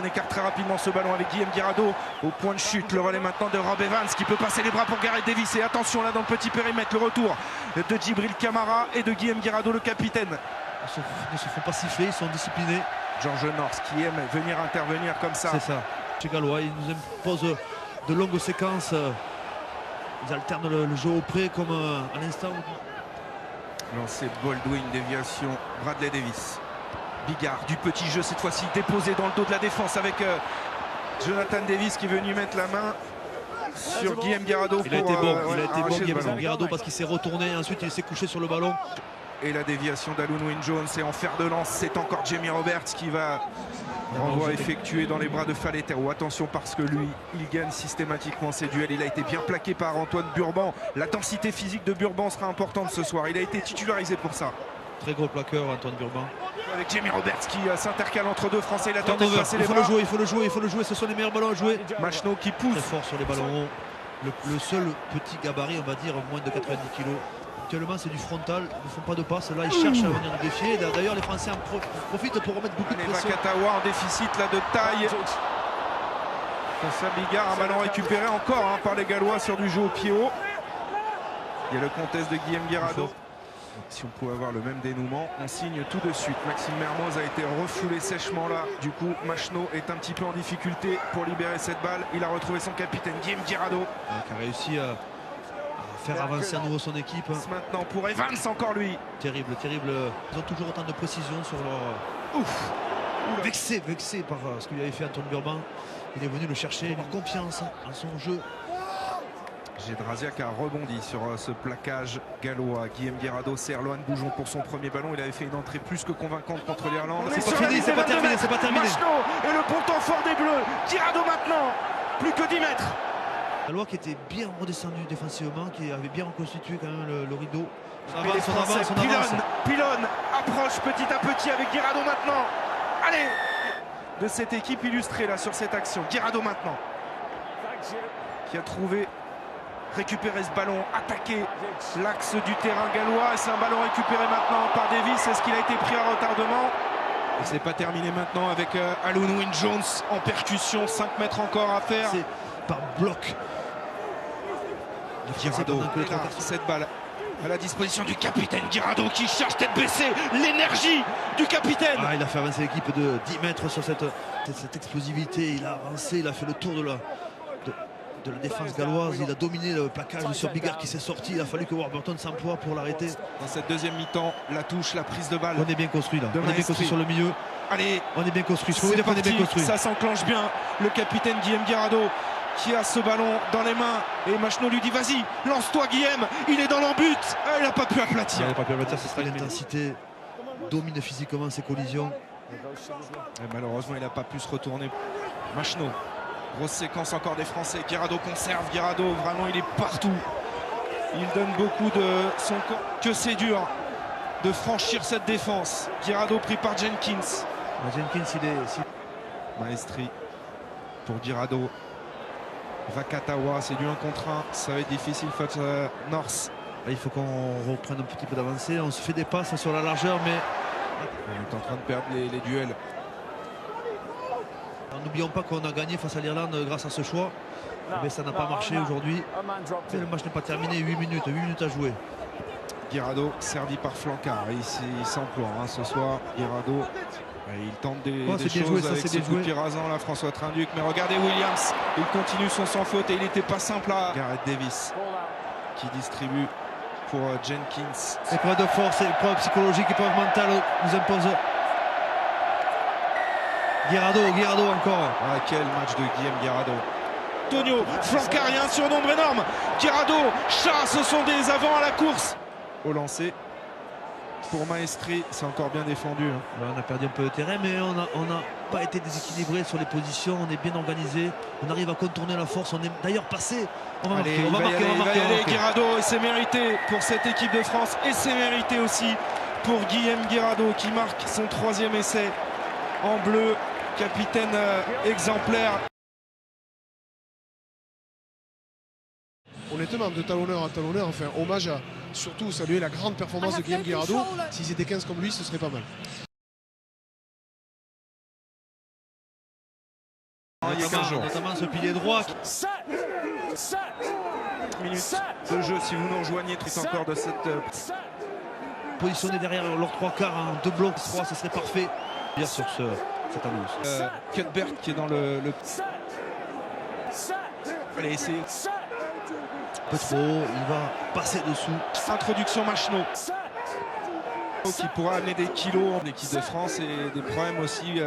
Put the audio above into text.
on écarte très rapidement ce ballon avec Guillaume Guirado au point de chute. Le relais maintenant de Rob Evans qui peut passer les bras pour Gareth Davis. Et attention là dans le petit périmètre, le retour de Djibril Camara et de Guillaume Guirado, le capitaine. Ils ne se font pas siffler, ils sont disciplinés. Georges North qui aime venir intervenir comme ça. C'est ça. Chez Gallois, ils nous imposent de longues séquences. Ils alternent le jeu au près comme à l'instant. Lancé Baldwin, déviation Bradley Davis. Bigard du petit jeu cette fois-ci déposé dans le dos de la défense avec Jonathan Davis qui est venu mettre la main sur Guillaume Guirado. Il a été bon, Guillaume Guirado, parce qu'il s'est retourné, ensuite il s'est couché sur le ballon. Et la déviation d'Alun Wynne-Jones, et en fer de lance, c'est encore Jamie Roberts qui va renvoi effectué dans les bras de Faletero. Attention parce que lui, il gagne systématiquement ses duels. Il a été bien plaqué par Antoine Burban. La densité physique de Burban sera importante ce soir. Il a été titularisé pour ça. Très gros plaqueur, Antoine Burban. Avec Jamie Roberts qui s'intercale entre deux Français. Il attend de passer les bras. Il faut le jouer. Ce sont les meilleurs ballons à jouer. Machno qui pousse. Très fort sur les ballons. Le seul petit gabarit, on va dire, moins de 90 kg. Actuellement, c'est du frontal, ils ne font pas de passe. Là, ils cherchent à venir nous défier. D'ailleurs, les Français en profitent pour remettre beaucoup de pression. Vakatawa en déficit là de taille. Face à Bigard, un ballon récupéré encore par les Gallois sur du jeu au pied haut. Il y a le contest de Guillaume Guirado. Si on pouvait avoir le même dénouement, on signe tout de suite. Maxime Mermoz a été refoulé sèchement là. Du coup, Machno est un petit peu en difficulté pour libérer cette balle. Il a retrouvé son capitaine Guillaume Guirado. Qui a réussi à faire avancer à nouveau son équipe. Maintenant pour Evans, encore lui. Terrible. Ils ont toujours autant de précision sur leur... Vexé par ce que lui avait fait Antoine Burban. Il est venu le chercher, avoir confiance en son jeu. Gédrasiak a rebondi sur ce plaquage gallois. Guillaume Guirado sert Lohan Boujon pour son premier ballon. Il avait fait une entrée plus que convaincante contre l'Irlande. C'est pas terminé. Machno et le bon temps fort des Bleus. Guirado maintenant, plus que 10 mètres. Gallois qui était bien redescendu défensivement, qui avait bien reconstitué quand même le rideau. On avance. Pilonne approche petit à petit avec Guirado maintenant. Allez, de cette équipe illustrée là sur cette action. Guirado maintenant, qui a récupéré ce ballon, attaqué l'axe du terrain gallois. Et c'est un ballon récupéré maintenant par Davis. Est-ce qu'il a été pris à retardement? Et c'est pas terminé maintenant avec Alun Wynne-Jones en percussion. 5 mètres encore à faire. C'est par bloc. Guirado, cette balle à la disposition du capitaine Guirado qui cherche tête baissée. L'énergie du capitaine. Il a fait avancer l'équipe de 10 mètres sur cette explosivité. Il a avancé, il a fait le tour de la défense galloise. Il a dominé le plaquage sur Bigard qui s'est sorti. Il a fallu que Warburton s'emploie pour l'arrêter. Dans cette deuxième mi-temps, la touche, la prise de balle. On est bien construit là. On est bien construit sur le milieu. Allez, on est bien construit. C'est parti. Ça s'enclenche bien. Le capitaine Guillaume Guirado qui a ce ballon dans les mains. Et Machno lui dit vas-y, lance-toi Guillaume. Il est dans l'embut. Il n'a pas pu aplatir. Il n'a pas pu aplatir, ce sera l'intensité. Domine physiquement ses collisions. Et malheureusement, il n'a pas pu se retourner. Machno. Grosse séquence encore des Français. Guirado conserve. Guirado, vraiment, il est partout. Il donne beaucoup de son corps. Que c'est dur de franchir cette défense. Guirado pris par Jenkins. Jenkins, il est... Maestri pour Guirado. Vakatawa, c'est du 1 contre 1. Ça va être difficile face à North. Là, il faut qu'on reprenne un petit peu d'avancée. On se fait des passes sur la largeur, mais... On est en train de perdre les duels. N'oublions pas qu'on a gagné face à l'Irlande grâce à ce choix. Mais ça n'a pas marché aujourd'hui. Le match n'est pas terminé, 8 minutes à jouer. Guirado servi par Flancard. Il s'emploie ce soir. Guirado, il tente des choses avec ses coups de pied rasants là, François Trinduc. Mais regardez Williams, il continue son sans faute et il n'était pas simple là. Gareth Davis qui distribue pour Jenkins. Épreuve de force, épreuve psychologique, épreuve mentale nous impose. Guirado encore. Quel match de Guillaume Guirado. Tonio, Flancard, il y a un surnombre énorme. Guirado, chat, ce sont des avants à la course. Au lancer pour Maestri, c'est encore bien défendu. On a perdu un peu de terrain, mais on n'a pas été déséquilibré sur les positions. On est bien organisé. On arrive à contourner la force. On est d'ailleurs passé. On va marquer. Guirado, et c'est mérité pour cette équipe de France. Et c'est mérité aussi pour Guillaume Guirado qui marque son 3e essai en bleu. Capitaine exemplaire. Honnêtement, de talonneur à talonneur, enfin hommage à surtout saluer la grande performance de Guillaume Guirado. S'ils étaient 15 comme lui, ce serait pas mal. Il y a 15 jours. Notamment ce pilier droit. Minutes de jeu si vous nous rejoignez, truc encore de cette Positionné derrière leurs 3/4 en 2 blocs 3, ce serait parfait. Bien sur cette annonce. Cuthbert qui est dans le... Allez, essayer. Un peu trop, il va passer dessous. Introduction Machno. Qui pourra amener des kilos en équipe de France et des problèmes aussi.